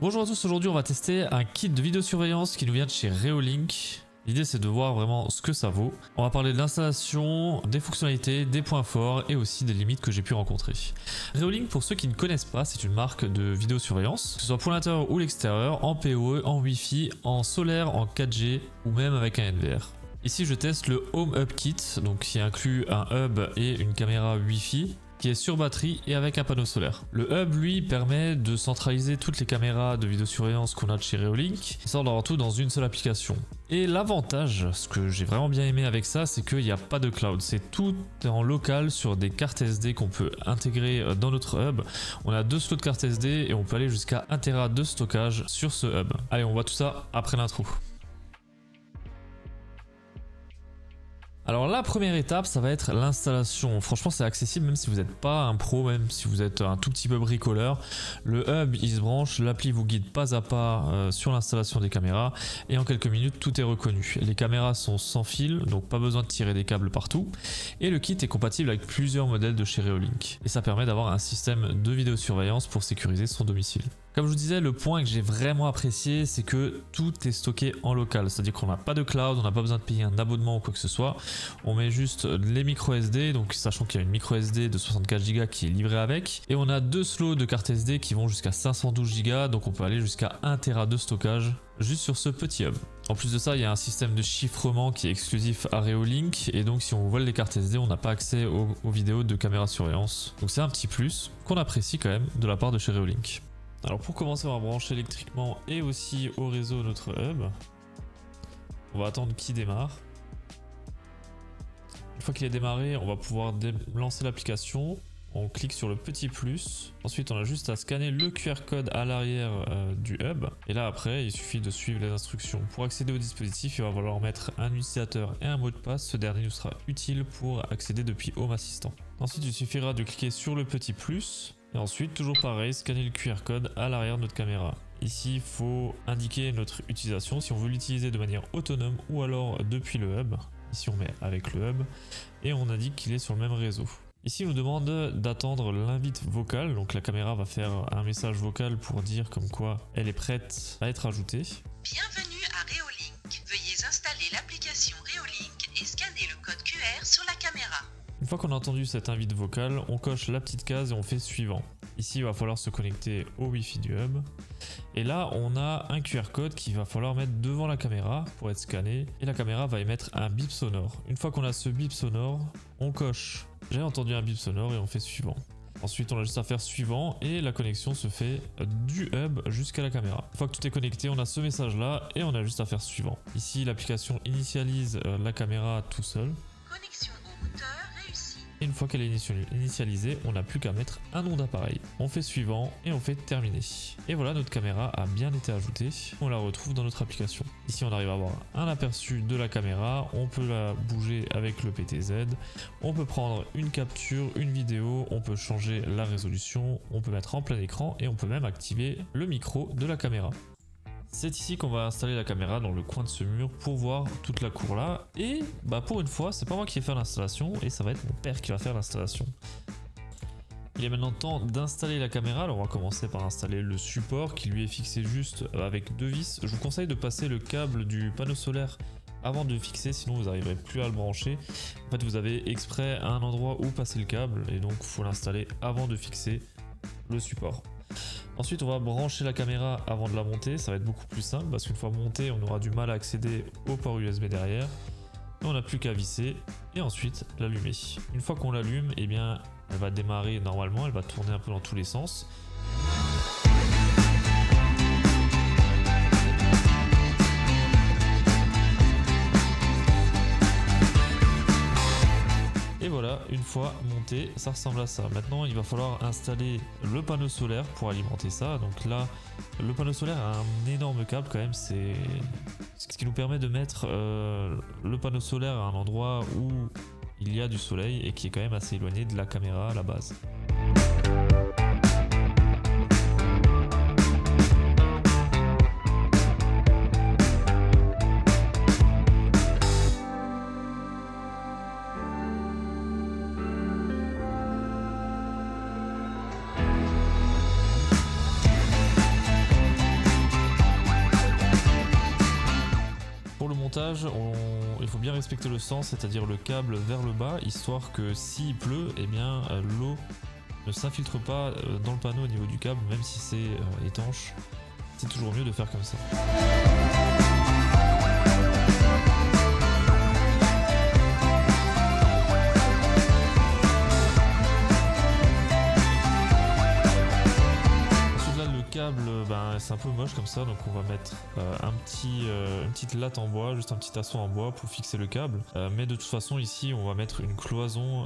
Bonjour à tous, aujourd'hui on va tester un kit de vidéosurveillance qui nous vient de chez Reolink. L'idée c'est de voir vraiment ce que ça vaut. On va parler de l'installation, des fonctionnalités, des points forts et aussi des limites que j'ai pu rencontrer. Reolink, pour ceux qui ne connaissent pas, c'est une marque de vidéosurveillance, que ce soit pour l'intérieur ou l'extérieur, en PoE, en Wi-Fi, en solaire, en 4G ou même avec un NVR. Ici je teste le Home Hub Kit, donc qui inclut un hub et une caméra Wi-Fi, qui est sur batterie et avec un panneau solaire. Le hub lui permet de centraliser toutes les caméras de vidéosurveillance qu'on a de chez Reolink, histoire d'avoir tout dans une seule application. Et l'avantage, ce que j'ai vraiment bien aimé avec ça, c'est qu'il n'y a pas de cloud, c'est tout en local sur des cartes SD qu'on peut intégrer dans notre hub. On a 2 slots de cartes SD et on peut aller jusqu'à 1 Tera de stockage sur ce hub. Allez, on voit tout ça après l'intro. Alors la première étape, ça va être l'installation. Franchement c'est accessible même si vous n'êtes pas un pro, même si vous êtes un tout petit peu bricoleur. Le hub il se branche, l'appli vous guide pas à pas sur l'installation des caméras et en quelques minutes tout est reconnu. Les caméras sont sans fil, donc pas besoin de tirer des câbles partout. Et le kit est compatible avec plusieurs modèles de chez Reolink. Et ça permet d'avoir un système de vidéosurveillance pour sécuriser son domicile. Comme je vous disais, le point que j'ai vraiment apprécié, c'est que tout est stocké en local. C'est-à-dire qu'on n'a pas de cloud, on n'a pas besoin de payer un abonnement ou quoi que ce soit. On met juste les micro SD, donc sachant qu'il y a une micro SD de 64 Go qui est livrée avec. Et on a 2 slots de carte SD qui vont jusqu'à 512 Go, donc on peut aller jusqu'à 1 Tera de stockage juste sur ce petit hub. En plus de ça, il y a un système de chiffrement qui est exclusif à Reolink. Et donc si on vole les cartes SD, on n'a pas accès aux vidéos de caméra surveillance. Donc c'est un petit plus qu'on apprécie quand même de la part de chez Reolink. Alors pour commencer, on va brancher électriquement et aussi au réseau notre hub. On va attendre qu'il démarre. Une fois qu'il est démarré, on va pouvoir lancer l'application. On clique sur le petit plus. Ensuite, on a juste à scanner le QR code à l'arrière du hub. Et là après, il suffit de suivre les instructions. Pour accéder au dispositif, il va falloir mettre un utilisateur et un mot de passe. Ce dernier nous sera utile pour accéder depuis Home Assistant. Ensuite, il suffira de cliquer sur le petit plus. Et ensuite, toujours pareil, scanner le QR code à l'arrière de notre caméra. Ici, il faut indiquer notre utilisation, si on veut l'utiliser de manière autonome ou alors depuis le hub. Ici, on met avec le hub et on indique qu'il est sur le même réseau. Ici, il nous demande d'attendre l'invite vocale. Donc la caméra va faire un message vocal pour dire comme quoi elle est prête à être ajoutée. Bienvenue à Reolink. Veuillez installer l'application Reolink et scanner le code QR sur la caméra. Une fois qu'on a entendu cette invite vocale, on coche la petite case et on fait suivant. Ici, il va falloir se connecter au Wi-Fi du hub. Et là, on a un QR code qu'il va falloir mettre devant la caméra pour être scanné. Et la caméra va émettre un bip sonore. Une fois qu'on a ce bip sonore, on coche « J'ai entendu un bip sonore » et on fait suivant. Ensuite, on a juste à faire suivant et la connexion se fait du hub jusqu'à la caméra. Une fois que tout est connecté, on a ce message-là et on a juste à faire suivant. Ici, l'application initialise la caméra tout seul. Connexion au routeur réussie. Et une fois qu'elle est initialisée, on n'a plus qu'à mettre un nom d'appareil. On fait suivant et on fait terminer. Et voilà, notre caméra a bien été ajoutée. On la retrouve dans notre application. Ici, on arrive à avoir un aperçu de la caméra. On peut la bouger avec le PTZ. On peut prendre une capture, une vidéo. On peut changer la résolution. On peut mettre en plein écran et on peut même activer le micro de la caméra. C'est ici qu'on va installer la caméra dans le coin de ce mur pour voir toute la cour là. Et bah pour une fois, c'est pas moi qui vais faire l'installation et ça va être mon père qui va faire l'installation. Il est maintenant temps d'installer la caméra. Alors on va commencer par installer le support qui lui est fixé juste avec 2 vis. Je vous conseille de passer le câble du panneau solaire avant de fixer, sinon vous n'arriverez plus à le brancher. En fait, vous avez exprès un endroit où passer le câble et donc il faut l'installer avant de fixer le support. Ensuite, on va brancher la caméra avant de la monter. Ça va être beaucoup plus simple parce qu'une fois montée, on aura du mal à accéder au port USB derrière. Et on n'a plus qu'à visser et ensuite l'allumer. Une fois qu'on l'allume, eh bien, elle va démarrer normalement. Elle va tourner un peu dans tous les sens. Et voilà, une fois monté, ça ressemble à ça. Maintenant, il va falloir installer le panneau solaire pour alimenter ça. Donc là, le panneau solaire a un énorme câble quand même. C'est ce qui nous permet de mettre le panneau solaire à un endroit où il y a du soleil et qui est quand même assez éloigné de la caméra à la base. montage, il faut bien respecter le sens, c'est-à-dire le câble vers le bas, histoire que s'il pleut, eh bien l'eau ne s'infiltre pas dans le panneau au niveau du câble, même si c'est étanche. C'est toujours mieux de faire comme ça. C'est un peu moche comme ça, donc on va mettre une petite latte en bois, juste un petit asseau en bois pour fixer le câble. Mais de toute façon ici on va mettre une cloison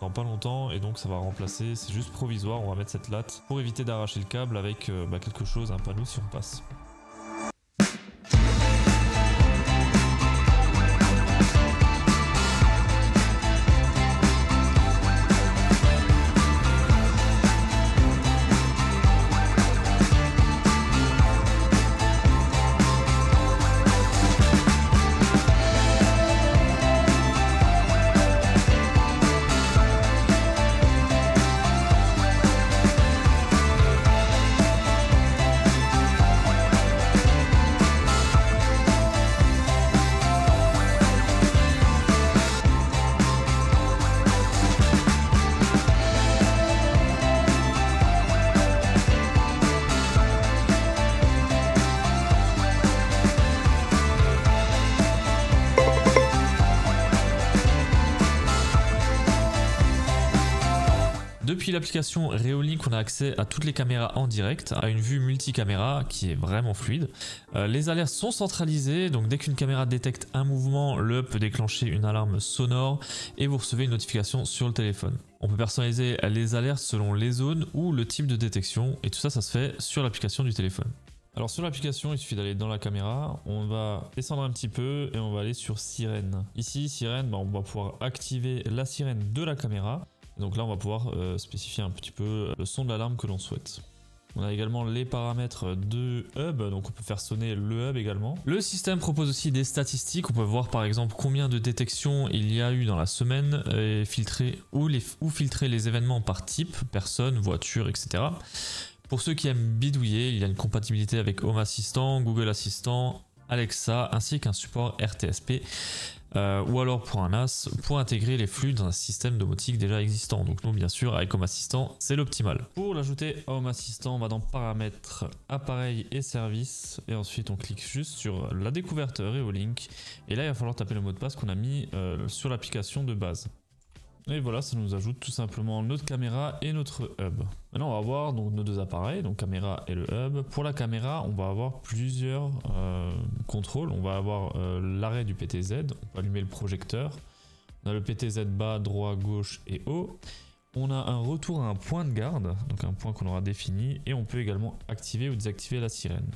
dans pas longtemps et donc ça va remplacer, c'est juste provisoire, on va mettre cette latte pour éviter d'arracher le câble avec quelque chose, un panneau si on passe. Depuis l'application Reolink, on a accès à toutes les caméras en direct, à une vue multicaméra qui est vraiment fluide. Les alertes sont centralisées, donc dès qu'une caméra détecte un mouvement, le hub peut déclencher une alarme sonore et vous recevez une notification sur le téléphone. On peut personnaliser les alertes selon les zones ou le type de détection et tout ça, ça se fait sur l'application du téléphone. Alors sur l'application, il suffit d'aller dans la caméra, on va descendre un petit peu et on va aller sur sirène. Ici, sirène, on va pouvoir activer la sirène de la caméra. Donc là on va pouvoir spécifier un petit peu le son de l'alarme que l'on souhaite. On a également les paramètres de hub, donc on peut faire sonner le hub également. Le système propose aussi des statistiques, on peut voir par exemple combien de détections il y a eu dans la semaine et filtrer ou filtrer les événements par type, personne, voiture, etc. Pour ceux qui aiment bidouiller, il y a une compatibilité avec Home Assistant, Google Assistant, Alexa ainsi qu'un support RTSP. Ou alors pour un NAS, pour intégrer les flux dans un système domotique déjà existant. Donc nous bien sûr avec Home Assistant c'est l'optimal. Pour l'ajouter à Home Assistant, on va dans paramètres, appareil et services et ensuite on clique juste sur la découverte Reolink et là il va falloir taper le mot de passe qu'on a mis sur l'application de base. Et voilà, ça nous ajoute tout simplement notre caméra et notre hub. Maintenant on va voir donc nos deux appareils, donc caméra et le hub. Pour la caméra, on va avoir plusieurs contrôles. On va avoir l'arrêt du PTZ, on peut allumer le projecteur. On a le PTZ bas, droit, gauche et haut. On a un retour à un point de garde, donc un point qu'on aura défini, et on peut également activer ou désactiver la sirène.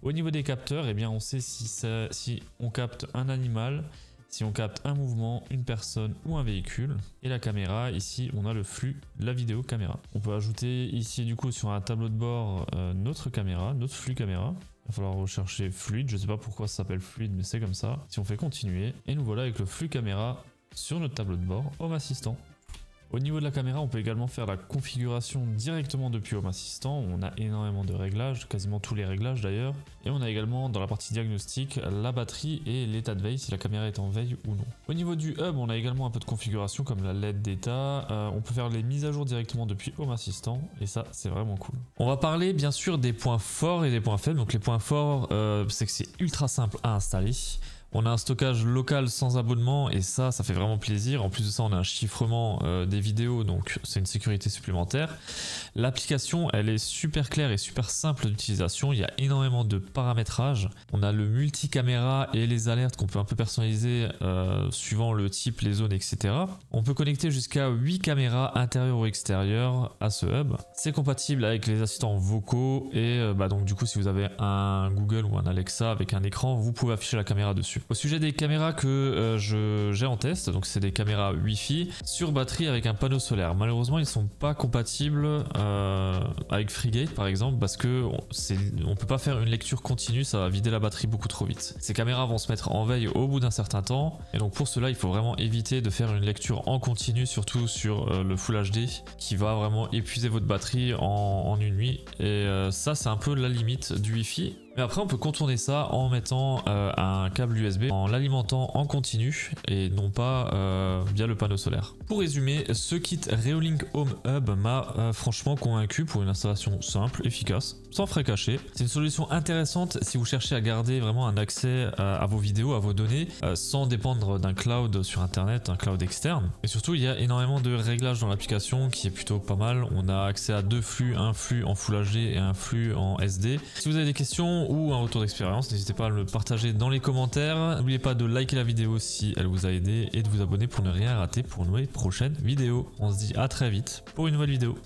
Au niveau des capteurs, eh bien on sait si on capte un animal, si on capte un mouvement, une personne ou un véhicule. Et la caméra, ici on a le flux, la vidéo caméra. On peut ajouter ici du coup sur un tableau de bord notre caméra, notre flux caméra. Il va falloir rechercher fluide, je ne sais pas pourquoi ça s'appelle fluide mais c'est comme ça. Si on fait continuer, et nous voilà avec le flux caméra sur notre tableau de bord Home Assistant. Au niveau de la caméra, on peut également faire la configuration directement depuis Home Assistant. On a énormément de réglages, quasiment tous les réglages d'ailleurs. Et on a également dans la partie diagnostic la batterie et l'état de veille, si la caméra est en veille ou non. Au niveau du hub, on a également un peu de configuration comme la LED d'état. On peut faire les mises à jour directement depuis Home Assistant et ça c'est vraiment cool. On va parler bien sûr des points forts et des points faibles. Donc les points forts, c'est que c'est ultra simple à installer. On a un stockage local sans abonnement et ça fait vraiment plaisir. En plus de ça, on a un chiffrement des vidéos, donc c'est une sécurité supplémentaire. L'application, elle est super claire et super simple d'utilisation. Il y a énormément de paramétrage. On a le multicaméra et les alertes qu'on peut un peu personnaliser suivant le type, les zones, etc. On peut connecter jusqu'à 8 caméras intérieures ou extérieures à ce hub. C'est compatible avec les assistants vocaux et donc du coup, si vous avez un Google ou un Alexa avec un écran, vous pouvez afficher la caméra dessus. Au sujet des caméras que j'ai en test, donc c'est des caméras Wi-Fi sur batterie avec un panneau solaire. Malheureusement, ils ne sont pas compatibles avec FreeGate par exemple parce que on peut pas faire une lecture continue, ça va vider la batterie beaucoup trop vite. Ces caméras vont se mettre en veille au bout d'un certain temps et donc pour cela, il faut vraiment éviter de faire une lecture en continu, surtout sur le Full HD qui va vraiment épuiser votre batterie en une nuit et ça c'est un peu la limite du Wi-Fi. Mais après on peut contourner ça en mettant un câble USB, en l'alimentant en continu et non pas via le panneau solaire. Pour résumer, ce kit Reolink Home Hub m'a franchement convaincu pour une installation simple, efficace, sans frais cachés. C'est une solution intéressante si vous cherchez à garder vraiment un accès à vos vidéos, à vos données, sans dépendre d'un cloud sur internet, un cloud externe. Et surtout il y a énormément de réglages dans l'application qui est plutôt pas mal. On a accès à deux flux, un flux en Full HD et un flux en SD. Si vous avez des questions ou un retour d'expérience, n'hésitez pas à le partager dans les commentaires. N'oubliez pas de liker la vidéo si elle vous a aidé et de vous abonner pour ne rien rater pour nos prochaines vidéos. On se dit à très vite pour une nouvelle vidéo.